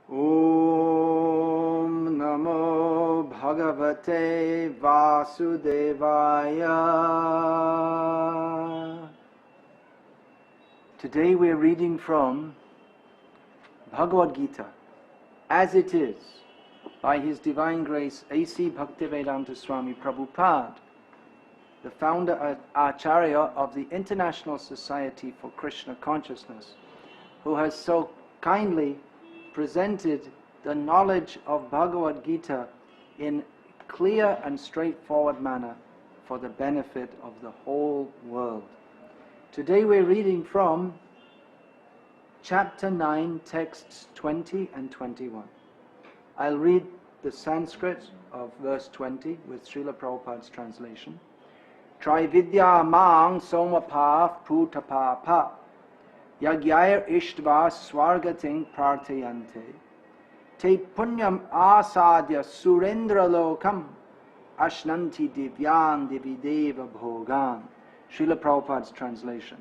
Om Namo Bhagavate Vasudevaya. Today we are reading from Bhagavad Gita, as it is, by His Divine Grace A.C. Bhaktivedanta Swami Prabhupada, the founder Acharya of the International Society for Krishna Consciousness, who has so kindly presented the knowledge of Bhagavad Gita in clear and straightforward manner for the benefit of the whole world. Today we're reading from chapter 9, texts 20 and 21. I'll read the Sanskrit of verse 20 with Srila Prabhupada's translation. Trividya mang somapah putapapa Yagyair ishtva swargating prarthayante Te punyam asadya surendra lokam Ashnanti divyan divideva bhogan. Srila Prabhupada's translation.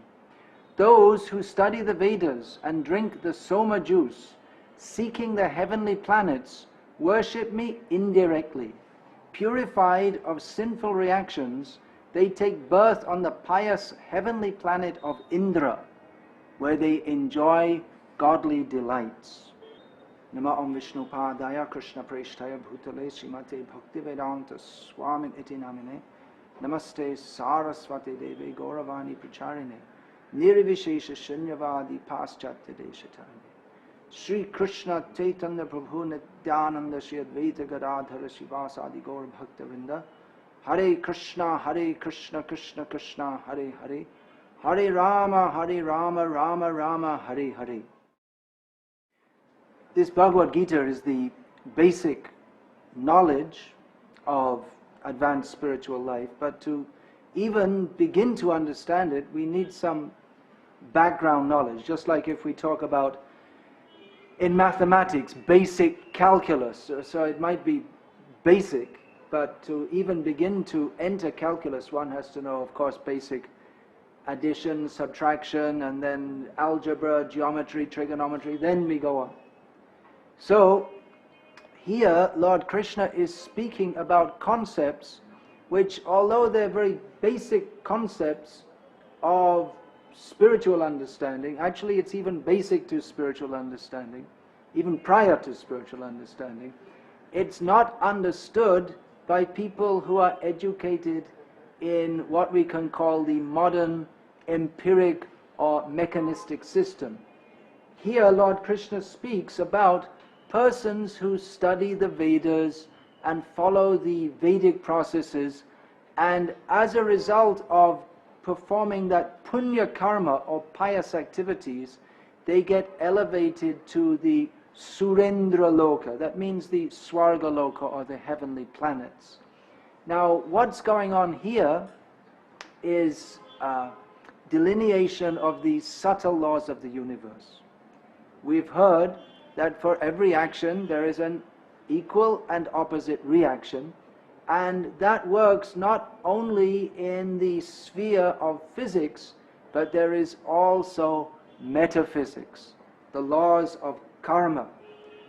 Those who study the Vedas and drink the Soma juice, seeking the heavenly planets, worship me indirectly. Purified of sinful reactions, they take birth on the pious heavenly planet of Indra, where they enjoy godly delights. Nama Om Vishnu Padaya Krishna Preshtaya Bhutale Srimate Bhakti Vedanta Swami Iti Namine Namaste Saraswati Devi Gauravani Pracharine Nirvishesha Shunyavadi Paschatya Deshatani Sri Krishna Chaitanya Prabhu Nityananda Shri Advaita Gadadhara Shivasadi Gaur Bhakta Vrinda Hare Krishna Krishna Krishna Hare Hare Hare Rama, Rama Rama, Hare Hare. This Bhagavad Gita is the basic knowledge of advanced spiritual life, but to even begin to understand it, we need some background knowledge. Just like if we talk about, in mathematics, basic calculus, so it might be basic, but to even begin to enter calculus, one has to know, of course, basic addition, subtraction, and then algebra, geometry, trigonometry, then we go on. So, here Lord Krishna is speaking about concepts which, although they're very basic concepts of spiritual understanding, actually it's even basic to spiritual understanding, even prior to spiritual understanding, it's not understood by people who are educated in what we can call the modern empiric or mechanistic system. Here Lord Krishna speaks about persons who study the Vedas and follow the Vedic processes, and as a result of performing that punya karma or pious activities, they get elevated to the Surendra Loka. That means the Swarga Loka or the heavenly planets. Now what's going on here is delineation of the subtle laws of the universe. We've heard that for every action there is an equal and opposite reaction, and that works not only in the sphere of physics, but there is also metaphysics, the laws of karma.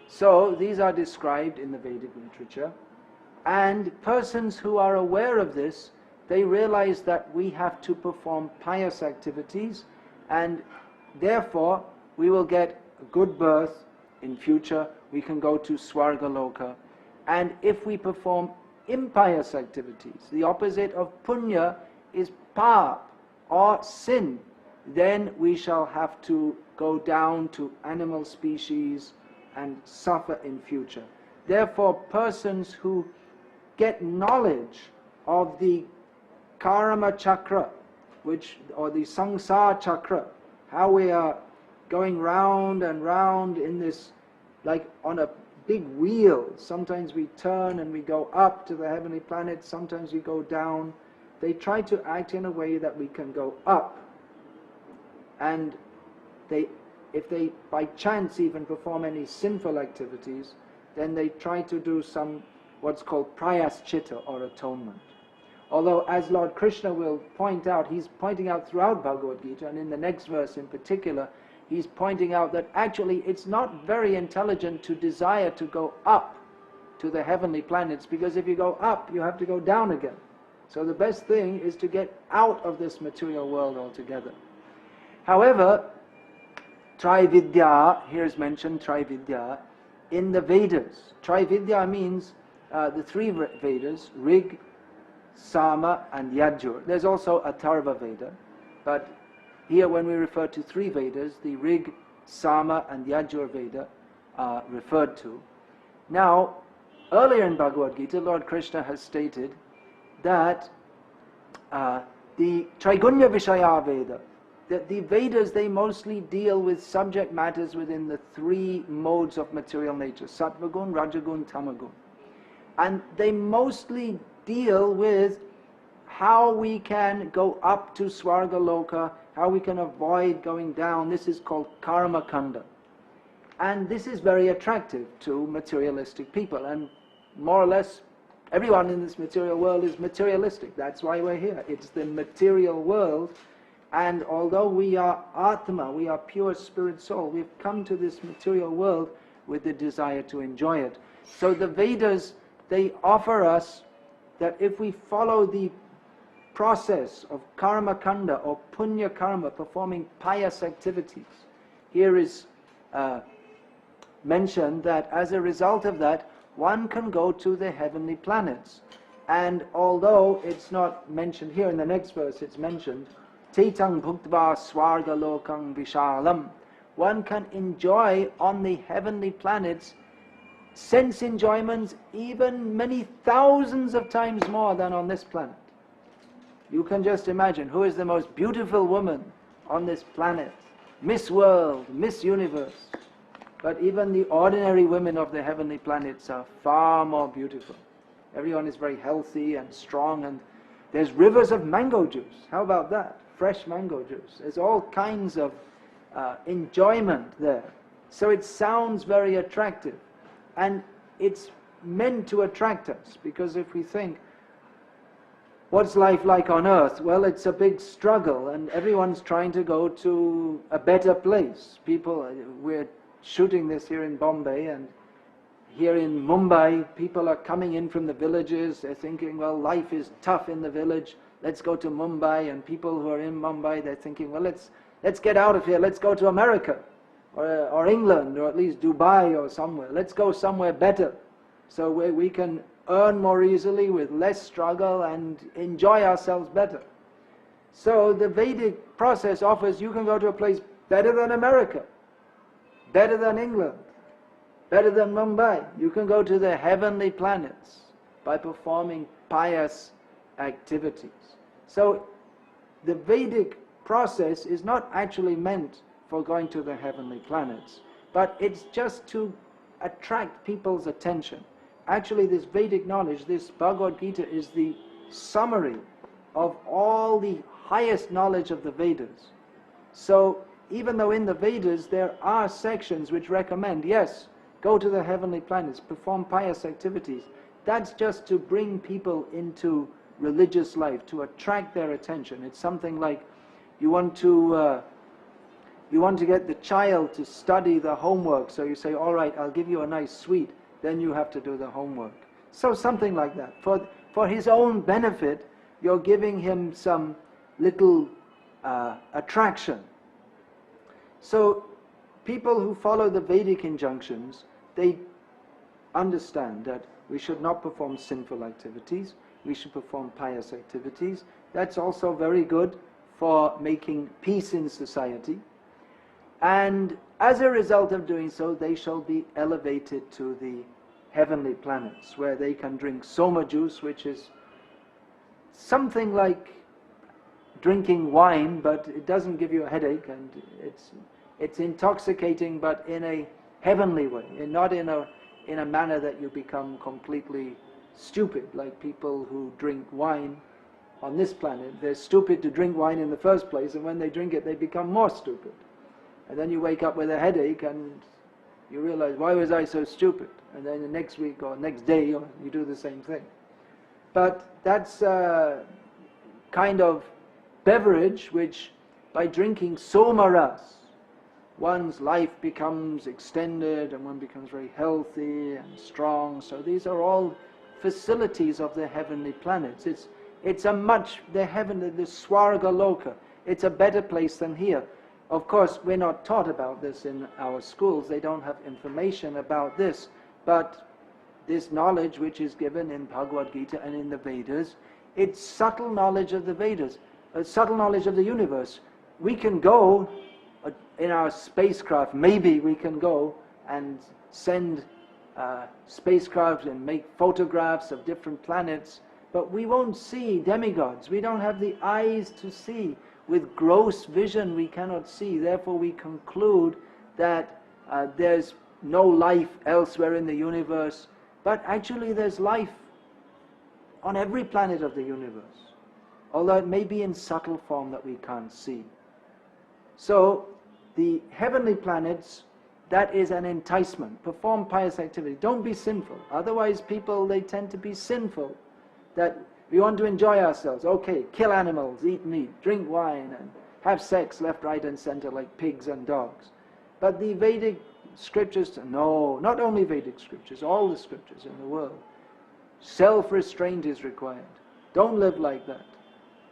So these are described in the Vedic literature, and persons who are aware of this, they realize that we have to perform pious activities, and therefore we will get a good birth in future. We can go to Swarga Loka. And if we perform impious activities, the opposite of punya is pap or sin, then we shall have to go down to animal species and suffer in future. Therefore, persons who get knowledge of the karma chakra, or the samsara chakra, how we are going round and round in this, like on a big wheel. Sometimes we turn and we go up to the heavenly planets, sometimes we go down. They try to act in a way that we can go up. And if they by chance even perform any sinful activities, then they try to do some what's called prayaschita or atonement. Although, as Lord Krishna will point out, he's pointing out throughout Bhagavad Gita, and in the next verse in particular, he's pointing out that actually it's not very intelligent to desire to go up to the heavenly planets, because if you go up, you have to go down again. So the best thing is to get out of this material world altogether. However, Trividya, here is mentioned Trividya, in the Vedas. Trividya means the three Vedas, Rig, Sama and Yajur. There's also Atharva Veda, but here when we refer to three Vedas, the Rig, Sama and Yajur Veda are referred to. Now, earlier in Bhagavad Gita, Lord Krishna has stated that the Traigunya Vishaya Veda, that the Vedas, they mostly deal with subject matters within the three modes of material nature, Sattvagun, Rajagun, Tamagun. And they mostly deal with how we can go up to Swarga Loka, how we can avoid going down. This is called Karma Kanda. And this is very attractive to materialistic people. And more or less, everyone in this material world is materialistic. That's why we're here. It's the material world. And although we are Atma, we are pure spirit soul, we've come to this material world with the desire to enjoy it. So the Vedas, they offer us that if we follow the process of karma kanda or punya karma, performing pious activities, here is mentioned that as a result of that, one can go to the heavenly planets. And although it's not mentioned here, in the next verse it's mentioned, Tetang bhuktva swarga lokang vishalam, one can enjoy on the heavenly planets sense enjoyments even many thousands of times more than on this planet. You can just imagine, who is the most beautiful woman on this planet? Miss World, Miss Universe. But even the ordinary women of the heavenly planets are far more beautiful. Everyone is very healthy and strong, and there's rivers of mango juice. How about that? Fresh mango juice. There's all kinds of enjoyment there. So it sounds very attractive. And it's meant to attract us, because if we think, what's life like on earth? Well, it's a big struggle, and everyone's trying to go to a better place. We're shooting this here in Bombay, and here in Mumbai, people are coming in from the villages. They're thinking, well, life is tough in the village. Let's go to Mumbai. And people who are in Mumbai, they're thinking, well, let's get out of here. Let's go to America. Or England, or at least Dubai or somewhere. Let's go somewhere better, so where we can earn more easily with less struggle and enjoy ourselves better. So the Vedic process offers, you can go to a place better than America, better than England, better than Mumbai. You can go to the heavenly planets by performing pious activities. So the Vedic process is not actually meant for going to the heavenly planets, but it's just to attract people's attention. Actually, this Vedic knowledge, this Bhagavad Gita, is the summary of all the highest knowledge of the Vedas. So even though in the Vedas there are sections which recommend, yes, go to the heavenly planets, perform pious activities, that's just to bring people into religious life, to attract their attention. It's something like you want to get the child to study the homework, so you say, all right, I'll give you a nice sweet, then you have to do the homework. So something like that. For his own benefit, you're giving him some little attraction. So people who follow the Vedic injunctions, they understand that we should not perform sinful activities, we should perform pious activities. That's also very good for making peace in society. And as a result of doing so, they shall be elevated to the heavenly planets, where they can drink soma juice, which is something like drinking wine, but it doesn't give you a headache, and it's intoxicating, but in a heavenly way, and not in a manner that you become completely stupid, like people who drink wine on this planet. They're stupid to drink wine in the first place, and when they drink it, they become more stupid. And then you wake up with a headache and you realize, why was I so stupid? And then the next week or next day you do the same thing. But that's a kind of beverage which, by drinking soma ras, one's life becomes extended and one becomes very healthy and strong. So these are all facilities of the heavenly planets. It's a much, the Swarga Loka, it's a better place than here. Of course, we're not taught about this in our schools. They don't have information about this. But this knowledge which is given in Bhagavad Gita and in the Vedas, it's subtle knowledge of the Vedas, a subtle knowledge of the universe. We can go in our spacecraft, maybe we can go and send spacecraft and make photographs of different planets, but we won't see demigods. We don't have the eyes to see. With gross vision we cannot see. Therefore we conclude that there's no life elsewhere in the universe. But actually there's life on every planet of the universe, although it may be in subtle form that we can't see. So the heavenly planets, that is an enticement. Perform pious activity. Don't be sinful. Otherwise people, they tend to be sinful. That we want to enjoy ourselves. Okay, kill animals, eat meat, drink wine, and have sex left, right and center like pigs and dogs. But the Vedic scriptures, no, not only Vedic scriptures, all the scriptures in the world, self-restraint is required. Don't live like that.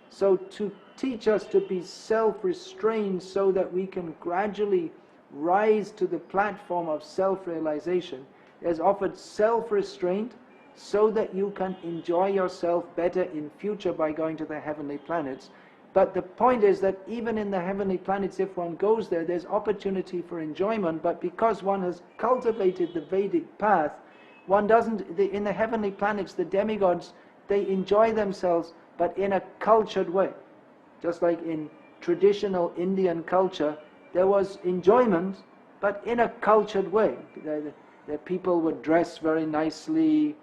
So to teach us to be self-restrained so that we can gradually rise to the platform of self-realization, is offered self-restraint so that you can enjoy yourself better in future by going to the heavenly planets. But the point is that even in the heavenly planets, if one goes there, there's opportunity for enjoyment, but because one has cultivated the Vedic path, one doesn't, in the heavenly planets, the demigods, they enjoy themselves, but in a cultured way. Just like in traditional Indian culture, there was enjoyment, but in a cultured way. The people would dress very nicely,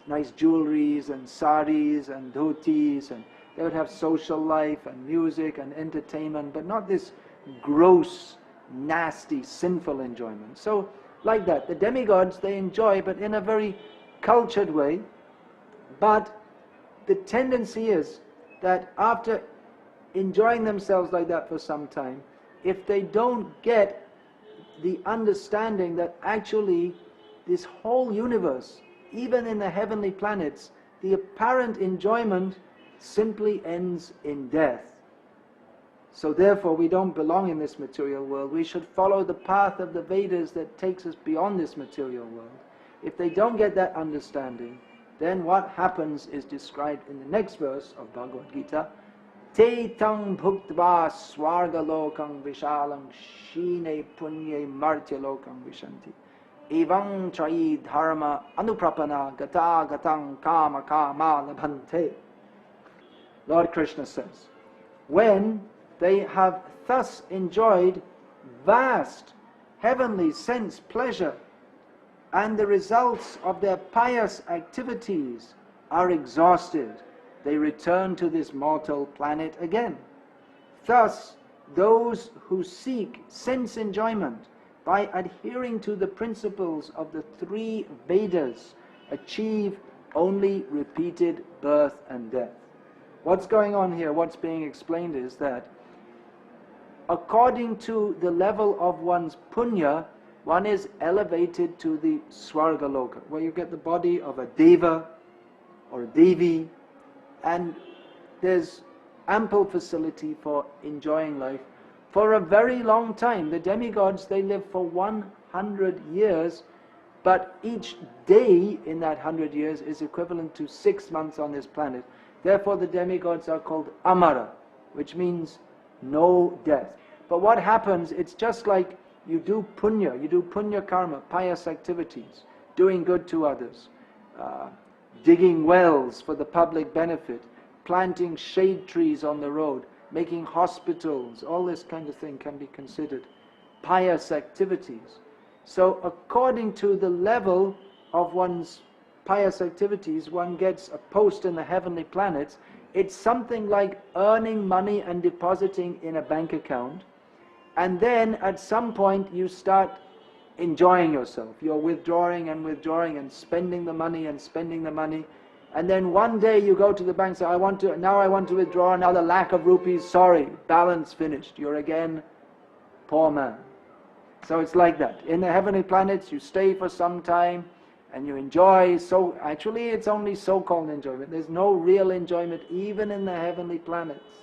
nice jewelries and saris and dhotis, and they would have social life and music and entertainment, but not this gross, nasty, sinful enjoyment. So, like that, the demigods, they enjoy, but in a very cultured way. But the tendency is that after enjoying themselves like that for some time, if they don't get the understanding that actually this whole universe, even in the heavenly planets, the apparent enjoyment simply ends in death. So therefore we don't belong in this material world. We should follow the path of the Vedas that takes us beyond this material world. If they don't get that understanding, then what happens is described in the next verse of Bhagavad Gita. Te tang bhuktva swarga lokang vishalam shine punye martya lokang vishanti. Evang trai dharma anuprapana gata gatang kama kama labhante. Lord Krishna says, when they have thus enjoyed vast heavenly sense pleasure, and the results of their pious activities are exhausted, they return to this mortal planet again. Thus, those who seek sense enjoyment by adhering to the principles of the three Vedas achieve only repeated birth and death. What's going on here, what's being explained is that according to the level of one's punya, one is elevated to the Swargaloka, where you get the body of a Deva or a Devi, and there's ample facility for enjoying life for a very long time. The demigods, they live for 100 years, but each day in that 100 years is equivalent to 6 months on this planet. Therefore the demigods are called Amara, which means no death. But what happens, it's just like you do punya karma, pious activities, doing good to others, digging wells for the public benefit, planting shade trees on the road, making hospitals, all this kind of thing can be considered pious activities. So according to the level of one's pious activities, one gets a post in the heavenly planets. It's something like earning money and depositing in a bank account, and then at some point you start enjoying yourself. You're withdrawing and spending the money and spending the money, and then one day you go to the bank and say, I want to withdraw another lakh of rupees, sorry, balance finished. You're again poor man. So it's like that. In the heavenly planets, you stay for some time and you enjoy. So actually, it's only so-called enjoyment. There's no real enjoyment even in the heavenly planets.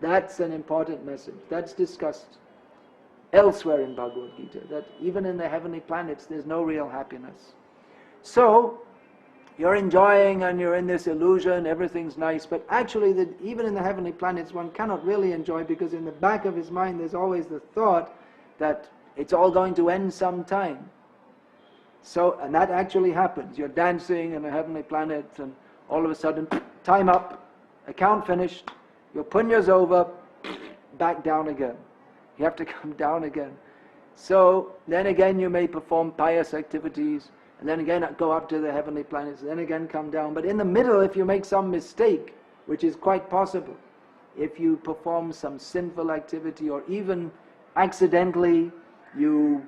That's an important message. That's discussed elsewhere in Bhagavad Gita, that even in the heavenly planets, there's no real happiness. So, you're enjoying and you're in this illusion, everything's nice, but actually even in the heavenly planets one cannot really enjoy, because in the back of his mind there's always the thought that it's all going to end sometime. So, and that actually happens. You're dancing in the heavenly planets and all of a sudden, time up, account finished, your punya's over, back down again. You have to come down again. So, then again you may perform pious activities, and then again go up to the heavenly planets, and then again come down. But in the middle, if you make some mistake, which is quite possible, if you perform some sinful activity, or even accidentally you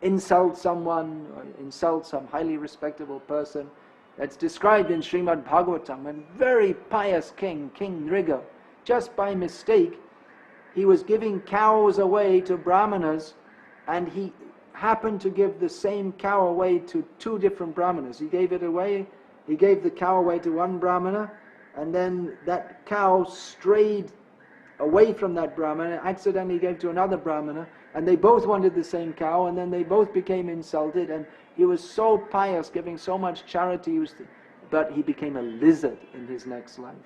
insult someone, or insult some highly respectable person, that's described in Srimad Bhagavatam, a very pious king, King Nriga, just by mistake, he was giving cows away to brahmanas, and he happened to give the same cow away to two different brahmanas. He gave the cow away to one brahmana, and then that cow strayed away from that brahmana, accidentally gave to another brahmana, and they both wanted the same cow, and then they both became insulted, and he was so pious, giving so much charity, but he became a lizard in his next life.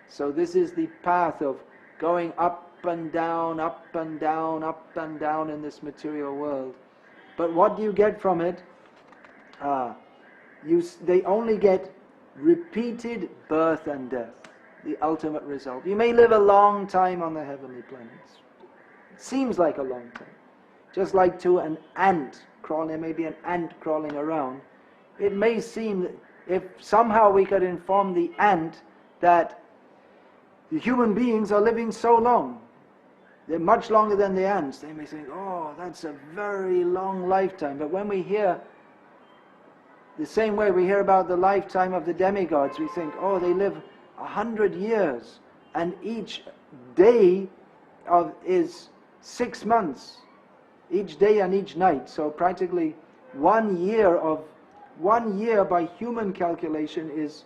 So this is the path of going up and down, up and down, up and down in this material world. But what do you get from it? They only get repeated birth and death, the ultimate result. You may live a long time on the heavenly planets. It seems like a long time. Just like to an ant crawling, there may be an ant crawling around. It may seem that if somehow we could inform the ant that the human beings are living so long, they're much longer than the ants, they may think, oh, that's a very long lifetime. But when we hear, the same way we hear about the lifetime of the demigods, we think, oh, they live 100 years, and each day is 6 months, each day and each night. So practically 1 year by human calculation is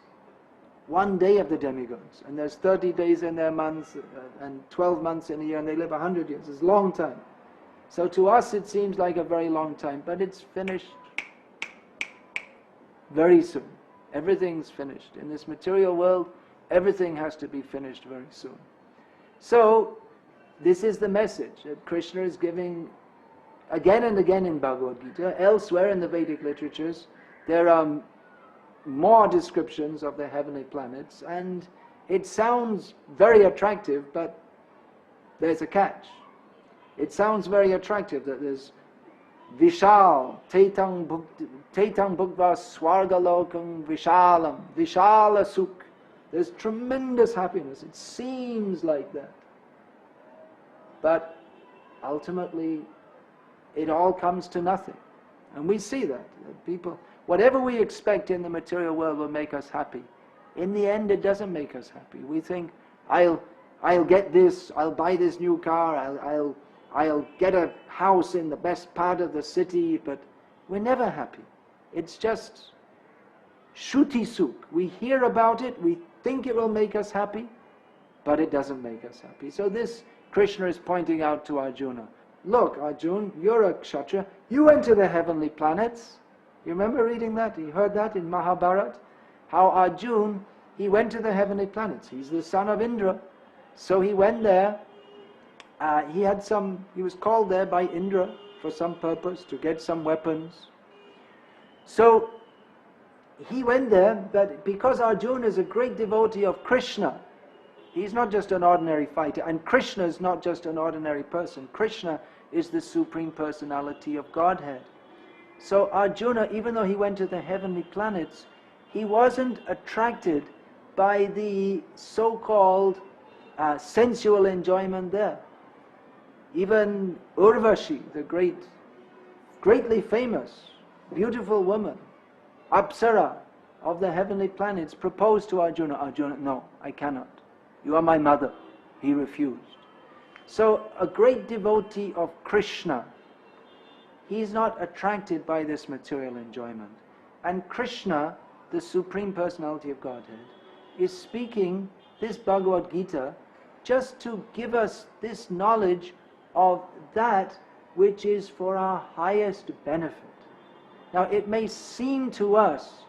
1 day of the demigods, and there's 30 days in their months and 12 months in a year, and they live 100 years. It's a long time. So to us it seems like a very long time, but it's finished very soon. Everything's finished. In this material world, everything has to be finished very soon. So this is the message that Krishna is giving again and again in Bhagavad Gita. Elsewhere in the Vedic literatures, there are more descriptions of the heavenly planets, and it sounds very attractive, but there's a catch. It sounds very attractive that there's Vishal, Tetang Bhukva Swargalokam Vishalam, Vishala Sukh. There's tremendous happiness. It seems like that. But ultimately, it all comes to nothing. And we see that people, whatever we expect in the material world will make us happy. In the end, it doesn't make us happy. We think, I'll get this, I'll buy this new car, I'll get a house in the best part of the city, but we're never happy. It's just Shuti Sukh. We hear about it, we think it will make us happy, but it doesn't make us happy. So this Krishna is pointing out to Arjuna. Look, Arjuna, you're a Kshatriya. You went to the heavenly planets. You remember reading that? You heard that in Mahabharata? How Arjuna, he went to the heavenly planets. He's the son of Indra. So he went there. He was called there by Indra for some purpose, to get some weapons. So he went there, but because Arjuna is a great devotee of Krishna, he's not just an ordinary fighter, and Krishna is not just an ordinary person. Krishna is the Supreme Personality of Godhead. So Arjuna, even though he went to the heavenly planets, he wasn't attracted by the so-called sensual enjoyment there. Even Urvashi, the greatly famous, beautiful woman, Apsara of the heavenly planets, proposed to Arjuna. Arjuna, no, I cannot. You are my mother. He refused. So a great devotee of Krishna, he is not attracted by this material enjoyment. And Krishna, the Supreme Personality of Godhead, is speaking this Bhagavad Gita just to give us this knowledge of that which is for our highest benefit. Now it may seem to us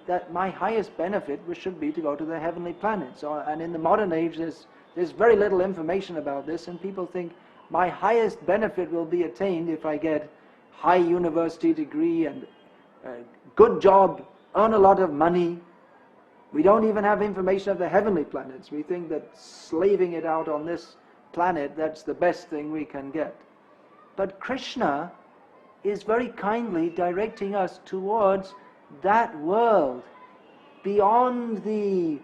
that my highest benefit should be to go to the heavenly planets. And in the modern age there's very little information about this, and people think my highest benefit will be attained if I get high university degree and a good job, earn a lot of money. We don't even have information of the heavenly planets. We think that slaving it out on this planet, that's the best thing we can get. But Krishna is very kindly directing us towards that world beyond the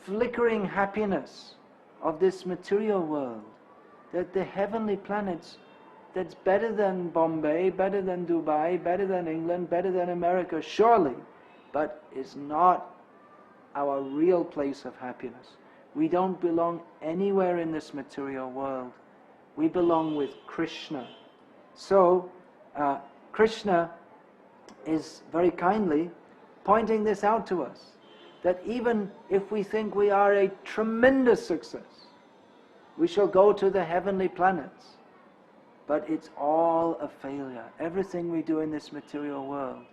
flickering happiness of this material world, that the heavenly planets, that's better than Bombay, better than Dubai, better than England, better than America, surely, but is not our real place of happiness. We don't belong anywhere in this material world. We belong with Krishna. So, Krishna is very kindly pointing this out to us, that even if we think we are a tremendous success, we shall go to the heavenly planets, but it's all a failure. Everything we do in this material world,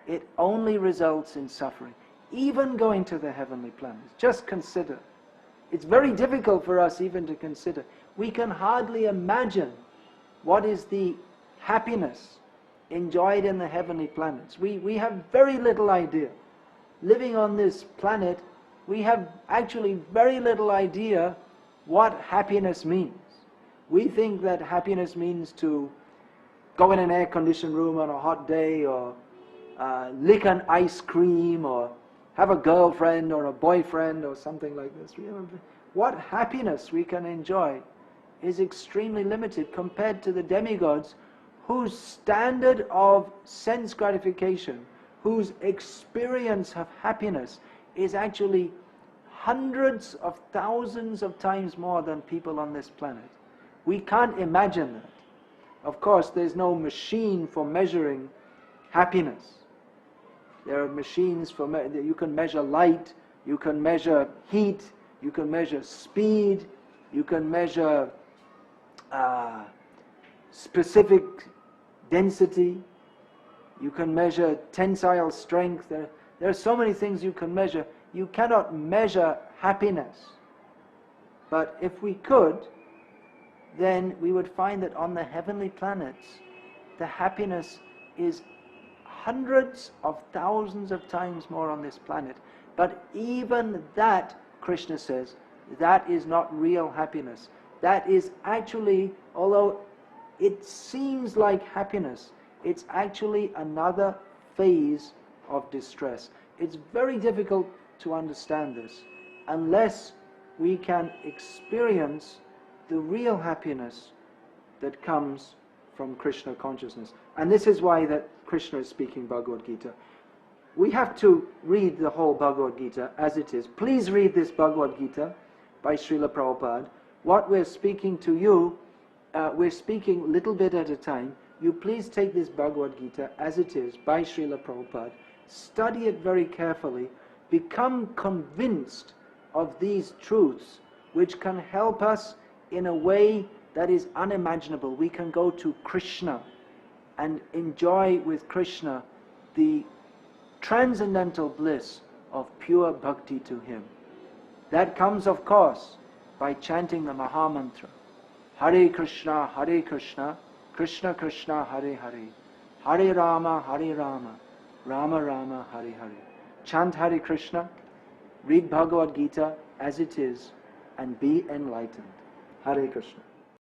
it only results in suffering. Even going to the heavenly planets, just consider. It's very difficult for us even to consider. We can hardly imagine what is the happiness enjoyed in the heavenly planets. We have very little idea. Living on this planet, we have actually very little idea what happiness means. We think that happiness means to go in an air-conditioned room on a hot day, or lick an ice cream, or have a girlfriend or a boyfriend or something like this. What happiness we can enjoy is extremely limited compared to the demigods, whose standard of sense gratification, whose experience of happiness is actually hundreds of thousands of times more than people on this planet. We can't imagine that. Of course, there's no machine for measuring happiness. There are machines for you can measure light, you can measure heat, you can measure speed, you can measure specific density, you can measure tensile strength. There are so many things you can measure. You cannot measure happiness. But if we could, then we would find that on the heavenly planets, the happiness is hundreds of thousands of times more on this planet. But even that, Krishna says, that is not real happiness. That is actually, although it seems like happiness, it's actually another phase of distress. It's very difficult to understand this unless we can experience the real happiness that comes from Krishna consciousness. And this is why that Krishna is speaking Bhagavad Gita. We have to read the whole Bhagavad Gita as it is. Please read this Bhagavad Gita by Srila Prabhupada. What we're speaking to you, we're speaking little bit at a time. You please take this Bhagavad Gita as it is by Srila Prabhupada. Study it very carefully. Become convinced of these truths which can help us in a way that is unimaginable. We can go to Krishna and enjoy with Krishna the transcendental bliss of pure bhakti to Him. That comes, of course, by chanting the Maha Mantra. Hare Krishna, Krishna Krishna, Hare Hare, Hare Rama, Rama Rama, Hare Hare. Chant Hare Krishna, read Bhagavad Gita as it is, and be enlightened. Hare Krishna.